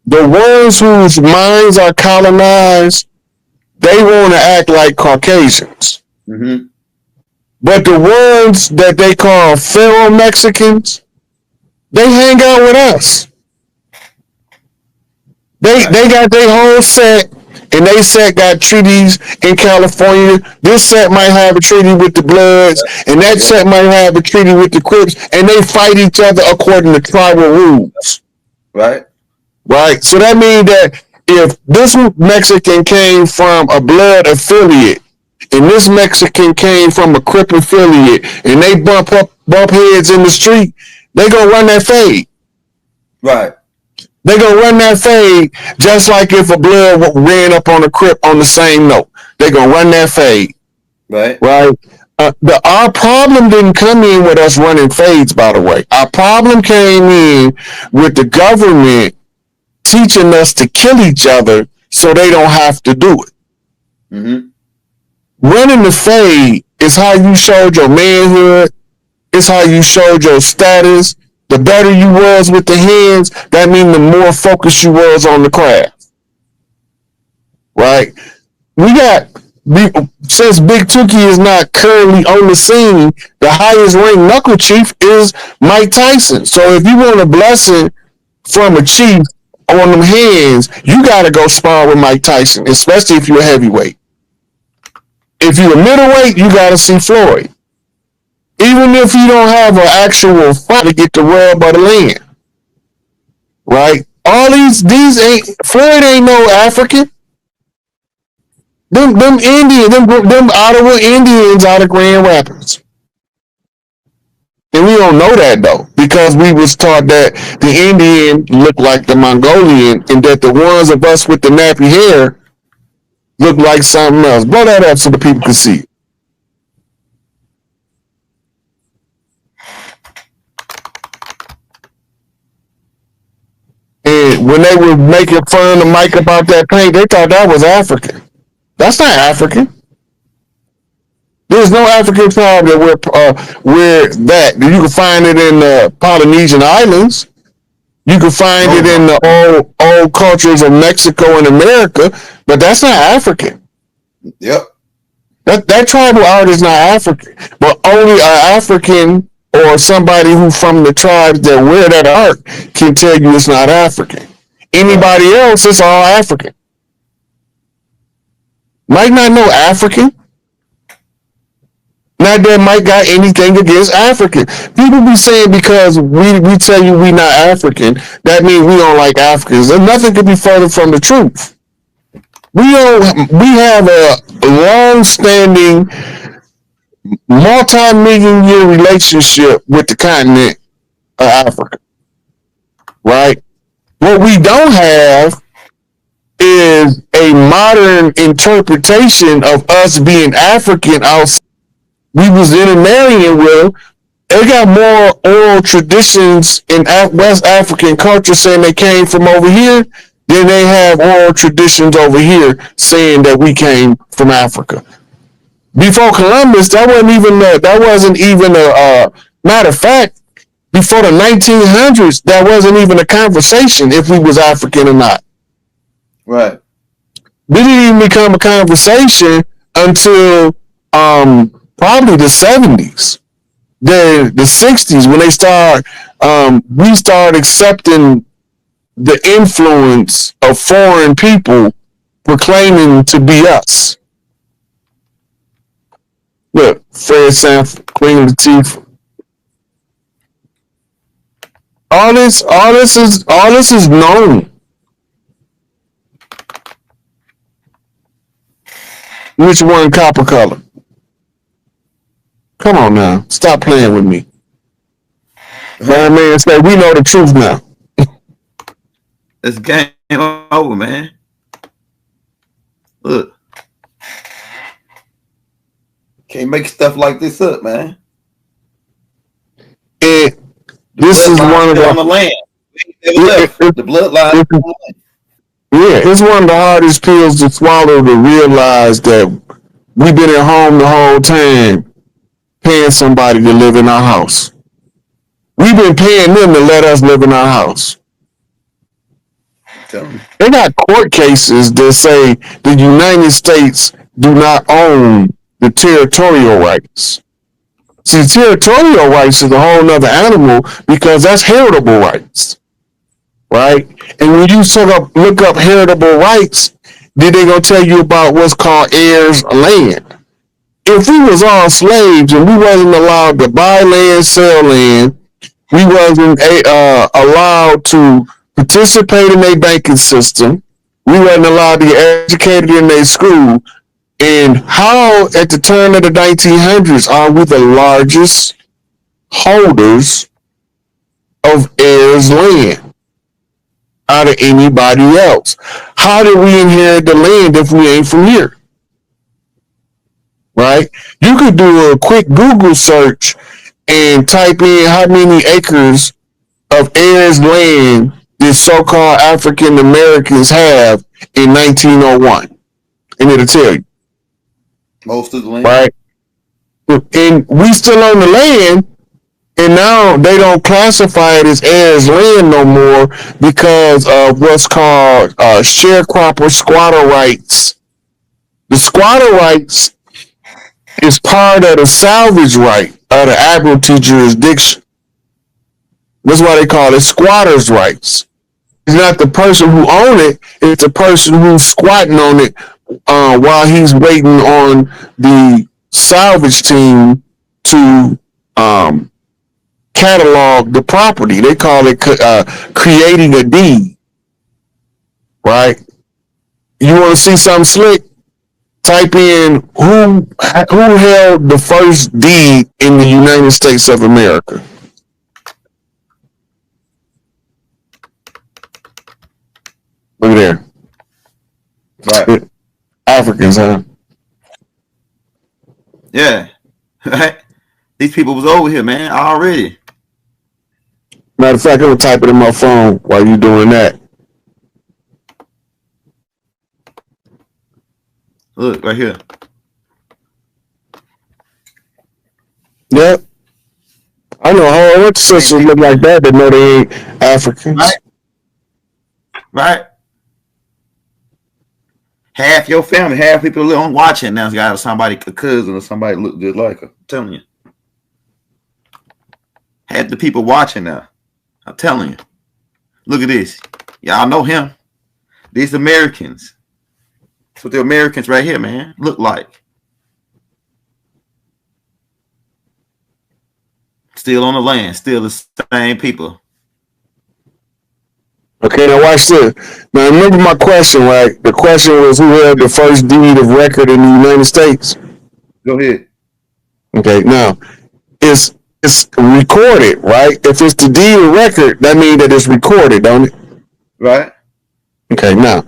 the ones whose minds are colonized, they want to act like Caucasians. Mm-hmm. But the ones that they call Pharaoh Mexicans, they hang out with us. They got their whole set, and they set got treaties in California. This set might have a treaty with the Bloods, and that set might have a treaty with the Crips, and they fight each other according to tribal rules. Right. Right? So that means that if this Mexican came from a Blood affiliate, and this Mexican came from a Crip affiliate, and they bump heads in the street, they gonna run that fade. Right. They gonna run that fade just like if a Blood ran up on a Crip on the same note. They gonna run that fade. Right. Right. Our problem didn't come in with us running fades, by the way. Our problem came in with the government teaching us to kill each other so they don't have to do it. Mm-hmm. Running the fade is how you showed your manhood. It's how you showed your status. The better you was with the hands, that means the more focused you was on the craft. Right? We got, since Big Tookie is not currently on the scene, the highest ranked knuckle chief is Mike Tyson. So if you want a blessing from a chief on them hands, you got to go spar with Mike Tyson, especially if you're a heavyweight. If you're a middleweight, you got to see Floyd. Even if you don't have an actual fight to get the rub of the land. Right? All these Floyd ain't no African. Them Indians, them Ottawa Indians out of Grand Rapids. And we don't know that though, because we was taught that the Indian looked like the Mongolian, and that the ones of us with the nappy hair look like something else. Blow that up so the people can see it. And when they were making fun of Mike about that paint, they thought that was African. That's not African. There's no African tribe that wear that. You can find it in the Polynesian islands. You can find it in the old cultures of Mexico and America, but that's not African. Yep. That tribal art is not African, but only an African or somebody who from the tribes that wear that art can tell you it's not African. Anybody else, it's all African. Might not know African. Not that Mike got anything against African. People be saying because we tell you we not African, that means we don't like Africans. And nothing could be further from the truth. We have a long-standing, multi-million year relationship with the continent of Africa, right? What we don't have is a modern interpretation of us being African outside. We was intermarrying with. They got more oral traditions in West African culture saying they came from over here than they have oral traditions over here saying that we came from Africa. Before Columbus, that wasn't even a matter of fact. Before the 1900s, that wasn't even a conversation if we was African or not. Right. Didn't even become a conversation until probably the 70s, the 60s, when we started accepting the influence of foreign people proclaiming to be us. Look, Fred Sanford, Queen Latifah. All this is known. Which one copper color? Come on now. Stop playing with me. My man said, we know the truth now. It's game over, man. Look. Can't make stuff like this up, man. This is one of the land. The bloodline. Yeah, it's one of the hardest pills to swallow to realize that we've been at home the whole time paying somebody to live in our house. We've been paying them to let us live in our house. They got court cases that say the United States do not own the territorial rights. See, territorial rights is a whole nother animal because that's heritable rights, right? And when you look up heritable rights, then they're going to tell you about what's called heirs land. If we was all slaves and we wasn't allowed to buy land, sell land, we wasn't allowed to participate in their banking system, we wasn't allowed to get educated in their school, and how at the turn of the 1900s are we the largest holders of heirs land out of anybody else? How did we inherit the land if we ain't from here? Right? You could do a quick Google search and type in how many acres of heirs land did so-called African Americans have in 1901, and it'll tell you. Most of the land. Right? And we still own the land, and now they don't classify it as heirs land no more because of what's called sharecropper squatter rights. The squatter rights is part of the salvage right of the admiralty jurisdiction. That's why they call it squatters' rights. It's not the person who owns it, it's the person who's squatting on it while he's waiting on the salvage team to catalog the property. They call it creating a deed. Right? You want to see something slick? Type in who held the first deed in the United States of America. Look there. Right. Africans, huh? Yeah. Right. These people was over here, man, already. Matter of fact, I'm gonna type it in my phone while you doing that. Look, right here. Yep. I know a whole bunch of sisters look like that know they ain't Africans. Right. Right. Half your family, half people on watching now got somebody, a cousin or somebody look just like her. I'm telling you. Half the people watching now. I'm telling you. Look at this. Y'all know him. These Americans. That's what the Americans right here, man, look like. Still on the land, still the same people. Okay, now watch this. Now remember my question, right? The question was who held the first deed of record in the United States? Go ahead. Okay, now it's recorded, right? If it's the deed of record, that means that it's recorded, don't it? Right. Okay, now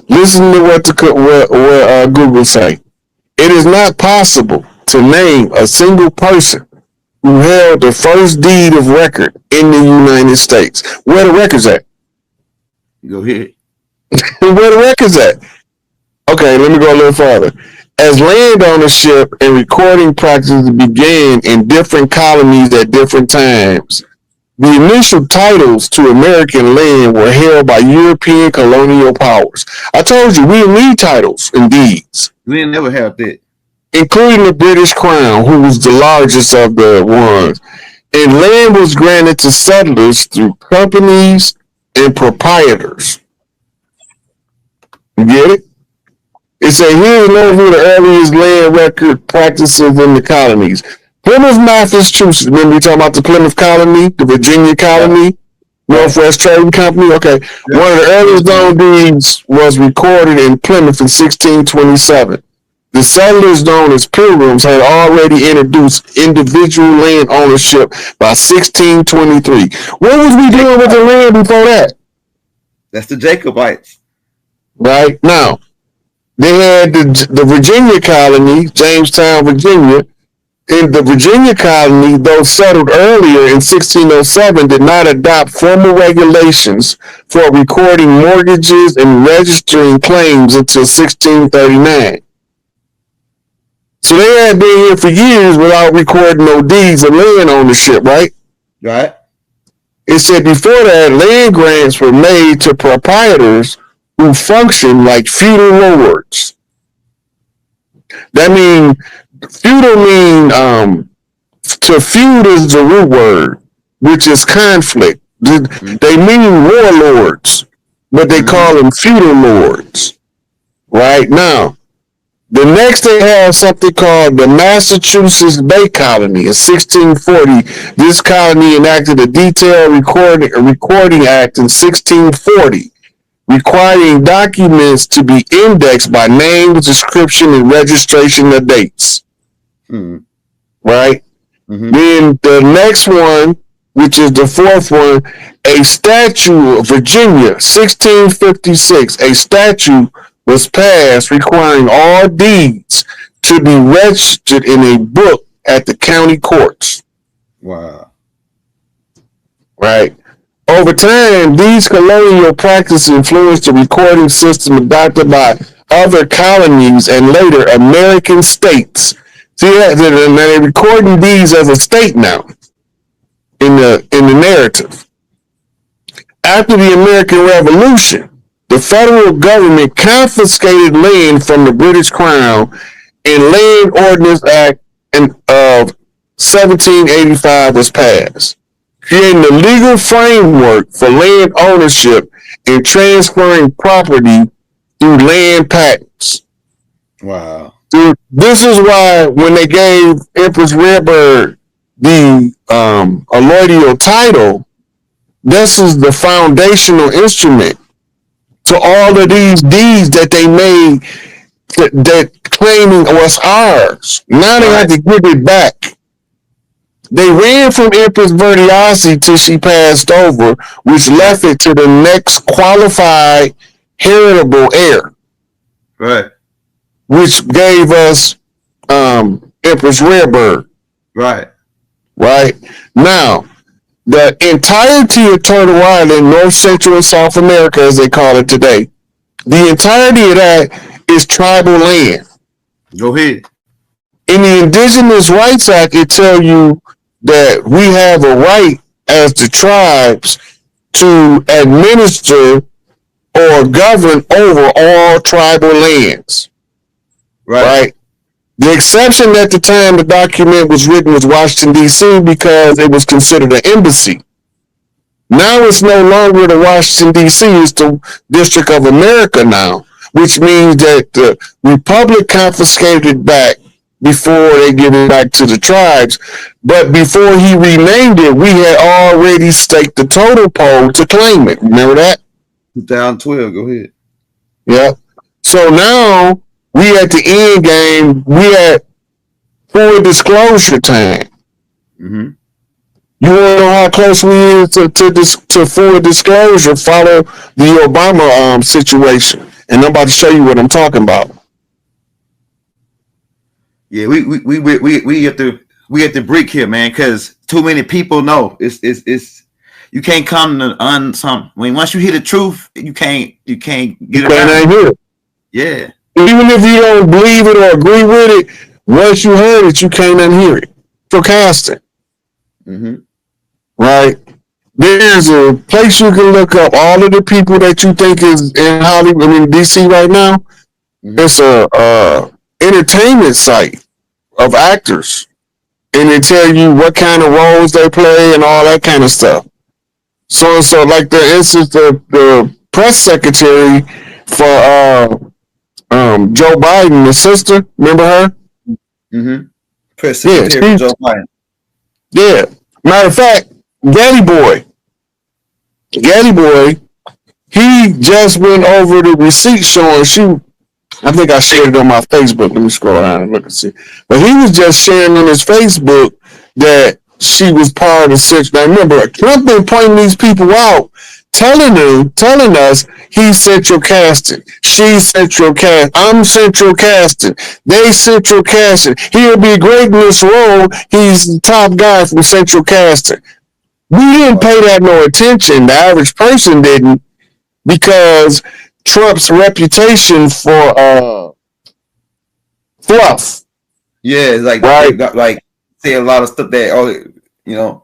listen to what Google say. It is not possible to name a single person who held the first deed of record in the United States. Where the records at? Go ahead. Where the records at? Okay, let me go a little farther. As land ownership and recording practices began in different colonies at different times, the initial titles to American land were held by European colonial powers. I told you, we didn't need titles and deeds. We didn't never have that. Including the British Crown, who was the largest of the ones. And land was granted to settlers through companies and proprietors. You get it? It said, here's an overview of the earliest land record practices in the colonies. Plymouth, Massachusetts. Remember we talking about the Plymouth colony, the Virginia colony, Northwest Trading Company? Okay. Yeah. One of the earliest known deeds was recorded in Plymouth in 1627. The settlers known as Pilgrims had already introduced individual land ownership by 1623. What was we doing with the land before that? That's the Jacobites. Right? Now, they had the Virginia colony, Jamestown, Virginia. In the Virginia colony, though settled earlier in 1607, did not adopt formal regulations for recording mortgages and registering claims until 1639. So they had been here for years without recording no deeds of land ownership, right? Right. It said before that, land grants were made to proprietors who function like feudal lords. That means feudal to feud is the root word, which is conflict. They mean warlords, but they call them feudal lords. Right now, the next they have something called the Massachusetts Bay Colony in 1640. This colony enacted a detailed recording act in 1640. Requiring documents to be indexed by name, description, and registration of dates. Right? Then the next one, which is the fourth one, a statute of Virginia, 1656. A statute was passed requiring all deeds to be registered in a book at the county courts. Wow. Right? Over time, these colonial practices influenced the recording system adopted by other colonies and later American states. See, they're recording these as a state now in the narrative. After the American Revolution, the federal government confiscated land from the British Crown, and Land Ordinance Act of 1785 was passed, creating a legal framework for land ownership and transferring property through land patents. Wow. Dude, this is why when they gave Empress Redbird the allodial title, this is the foundational instrument to all of these deeds that they made that claiming was ours. Now they have to give it back. They ran from Empress Verdiasi till she passed over, which left it to the next qualified heritable heir. Right. Which gave us Empress Redbird. Right. Right. Now, the entirety of Turtle Island, North, Central, and South America, as they call it today, the entirety of that is tribal land. Go ahead. In the Indigenous Rights Act, it tells you that we have a right as the tribes to administer or govern over all tribal lands. Right? The exception at the time the document was written was Washington, D.C. because it was considered an embassy. Now it's no longer the Washington, D.C. It's the District of America now, which means that the Republic confiscated it back before they give it back to the tribes. But before he renamed it, we had already staked the total pole to claim it. Remember that? 2012. Go ahead. Yeah. So now we at the end game. We at full disclosure time. Mm-hmm. You want to know how close we is to full disclosure? Follow the Obama situation, and I'm about to show you what I'm talking about. Yeah, we at the brick here, man, because too many people know it's you can't come to something. I mean, once you hear the truth, you can't get it right. Hear it. Yeah. Even if you don't believe it or agree with it, once you heard it, you can't unhear it. Forecasting. Mm-hmm. Right? There's a place you can look up all of the people that you think is in Hollywood, DC right now. Mm-hmm. It's a entertainment site of actors. And they tell you what kind of roles they play and all that kind of stuff. So like the instance, the press secretary for Joe Biden, the sister, remember her? Mm-hmm. Press secretary for Joe Biden. Yeah. Matter of fact, Gaddy Boy, he just went over the receipt showing I think I shared it on my Facebook. Let me scroll around and look and see. But he was just sharing on his Facebook that she was part of the situation. Now remember, Trump been pointing these people out, telling us he's central casting. She's central casting. I'm central casting. They central casting. He'll be great in this role. He's the top guy from central casting. We didn't pay that no attention. The average person didn't, because Trump's reputation for fluff. Yeah, it's like right? Like say a lot of stuff that he a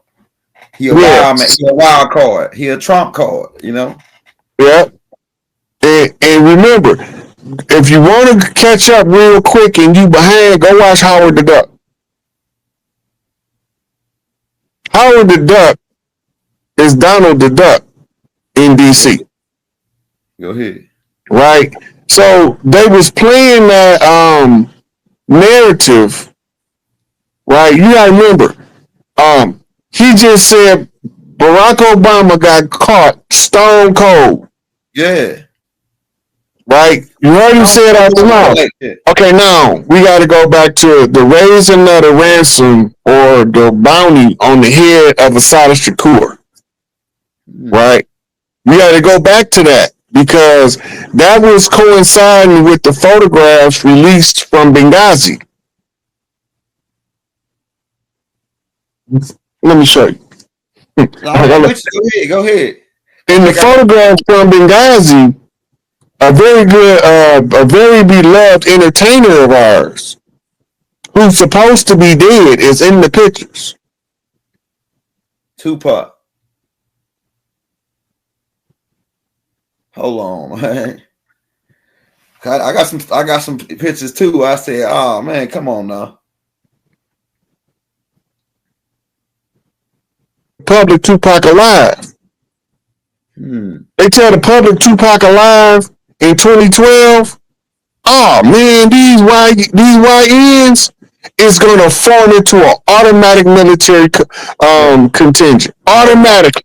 wild man, he a wild card, he a Trump card, Yeah. And remember, if you want to catch up real quick and you behind, go watch Howard the Duck. Howard the Duck is Donald the Duck in DC. Go ahead. Right? So they was playing that narrative, right? You gotta remember, he just said Barack Obama got caught stone cold. Yeah. Right? You heard him say it out the mouth. Okay, now we got to go back to the raising of the ransom or the bounty on the head of Assata Shakur. Right? We got to go back to that because that was coinciding with the photographs released from Benghazi. Let me show you. Go ahead. In the photographs from Benghazi, a very good, a very beloved entertainer of ours, who's supposed to be dead, is in the pictures. Tupac. Hold on, man. I got some pictures too. I said, oh man, come on now. Public Tupac alive. They tell the public Tupac alive in 2012. Oh man, these YNs is gonna form into an automatic military contingent. Automatically.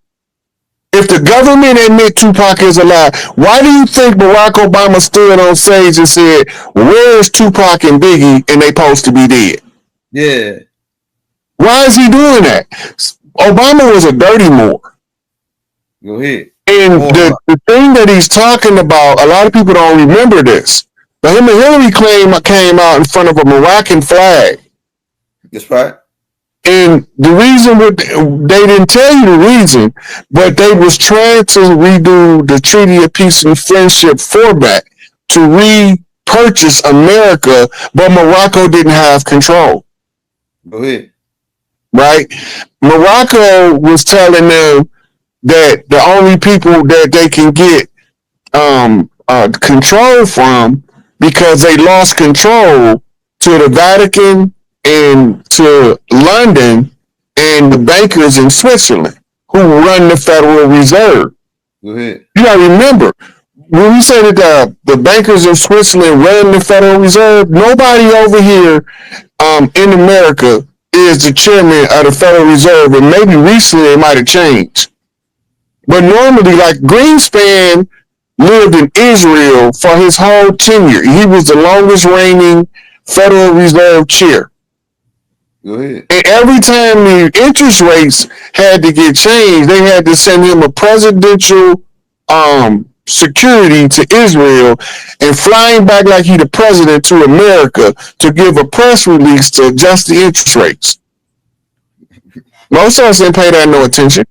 If the government admit Tupac is alive, why do you think Barack Obama stood on stage and said, "Where's Tupac and Biggie?" and they supposed to be dead? Yeah. Why is he doing that? Obama was a dirty Moor. Go ahead. And the thing that he's talking about, a lot of people don't remember this. But him and Hillary came out in front of a Moroccan flag. That's right. And the reason they didn't tell you the reason, but they was trying to redo the Treaty of Peace and Friendship format to repurchase America, but Morocco didn't have control. Go ahead. Right? Morocco was telling them that the only people that they can get control from, because they lost control to the Vatican and to London and the bankers in Switzerland who run the Federal Reserve. Go ahead. You gotta remember, when we say that the bankers in Switzerland run the Federal Reserve, nobody over here in America is the chairman of the Federal Reserve, and maybe recently it might have changed. But normally, like Greenspan lived in Israel for his whole tenure. He was the longest reigning Federal Reserve chair. Go ahead. And every time the interest rates had to get changed, they had to send him a presidential security to Israel and flying back like he the president to America to give a press release to adjust the interest rates. Most of us didn't pay that no attention.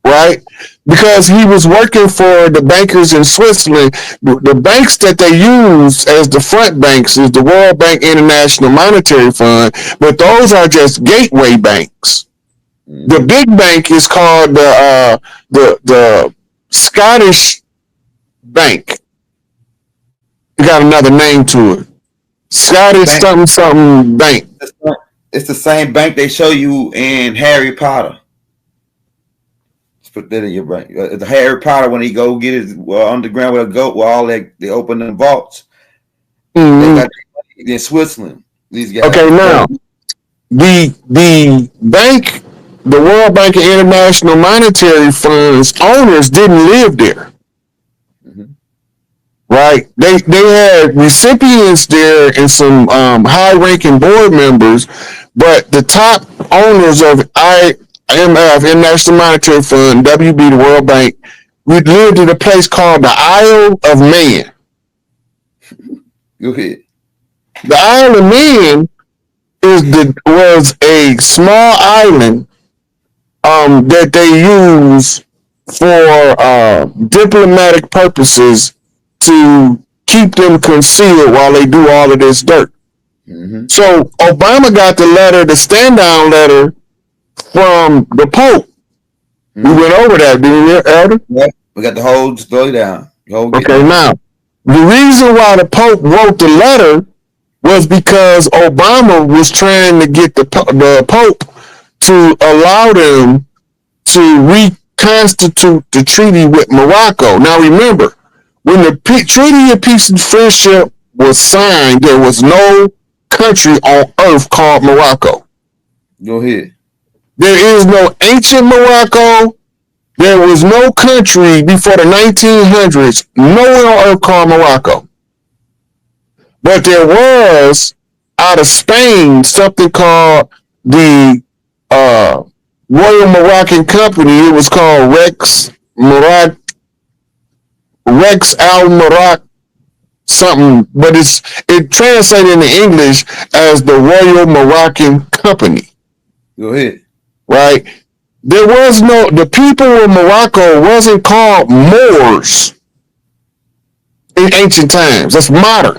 Right? Because he was working for the bankers in Switzerland. The banks that they use as the front banks is the World Bank International Monetary Fund, but those are just gateway banks. The big bank is called the Scottish Bank. It got another name to it. Scottish something bank. It's the same bank they show you in Harry Potter. Put that in your brain. The Harry Potter, when he go get his underground with a goat, where all they open the vaults. They got in Switzerland. These guys. Okay, now the bank, the World Bank and International Monetary Fund's owners didn't live there. Right? They had recipients there and some high-ranking board members, but the top owners of IMF, International Monetary Fund, WB, the World Bank, we lived in a place called the Isle of Man. Go ahead. The Isle of Man was a small island that they use for diplomatic purposes to keep them concealed while they do all of this dirt. So Obama got the stand-down letter from the Pope. We went over that, didn't we, Elder? Yep. We got the whole story down. Okay, now, the reason why the Pope wrote the letter was because Obama was trying to get the Pope to allow them to reconstitute the treaty with Morocco. Now, remember, when the Treaty of Peace and Friendship was signed, there was no country on earth called Morocco. Go ahead. There is no ancient Morocco. There was no country before the 1900s, nowhere on earth called Morocco. But there was, out of Spain, something called the Royal Moroccan Company. It was called Rex Al Maroc something, but it translated into English as the Royal Moroccan Company. Go ahead. Right? The people of Morocco wasn't called Moors in ancient times. That's modern.